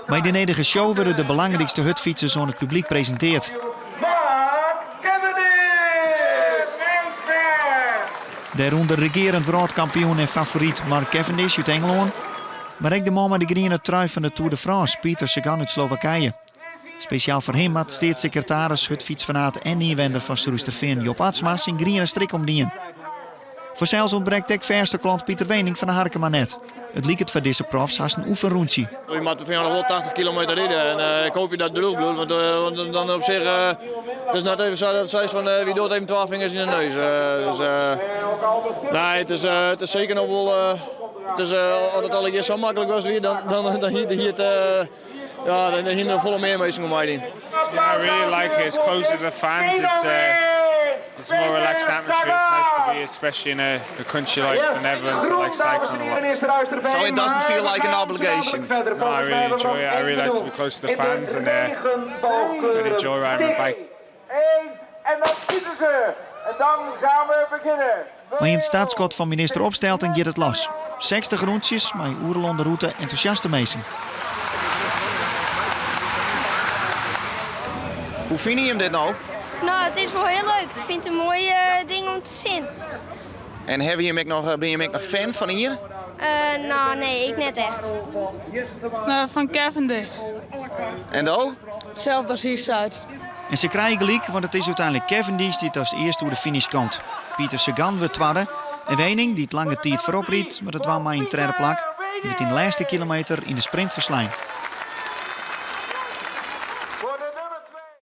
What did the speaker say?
Bij de nedige show worden de belangrijkste hutfietsers aan het publiek presenteerd. Mark Cavendish! Daaronder regerend wereldkampioen en favoriet Mark Cavendish uit Engeland. Maar ook de man met de groene trui van de Tour de France, Peter Sagan uit Slowakije. Speciaal voor hem had steedssecretaris, hutfietsfanaat en inwender van Stroesterveen Job Atsma zijn groene strik omdien. Voor zelfs ontbreekt ook verste klant Pieter Wening van de Harkema net. Het liep het voor deze profs haast een oefenroentje. Je moet wel 80 kilometer rijden en ik hoop je dat doet, want dan op zich het is net even zo dat het zegt van wie doet even 12 vingers in de neus. Nee, het is zeker nog wel. Het is altijd al een keer zo makkelijk was weer dan hier er volle meer mensen om mij in. Yeah, I really like it. It's closer to the fans. It's a more relaxed atmosphere. It's nice to be, especially in a country like the Netherlands that likes cycling a lot. So it doesn't feel like an obligation? No, I really enjoy it. I really like to be close to the fans and really enjoy riding my bike. En dan schieten ze. En dan gaan we beginnen. Maar in het startschot van minister Opstelten gaat het los. 60 rondjes, maar oerlande route enthousiaste mensen. Hoe vind je hem dit nou? Nou, het is wel heel leuk. Ik vind het een mooi ding om te zien. En ben je hem ook nog fan van hier? Nou, nee, ik net echt. Van Cavendish. En dan? Hetzelfde als hier staat. En ze krijgen gelijk, want het is uiteindelijk Cavendish die het als eerste door de finish komt. Pieter Sagan wordt tweede. En Wening, die het lange tijd voorop riet, maar het was maar een derde plak. Die werd in de laatste kilometer in de sprint verslaan.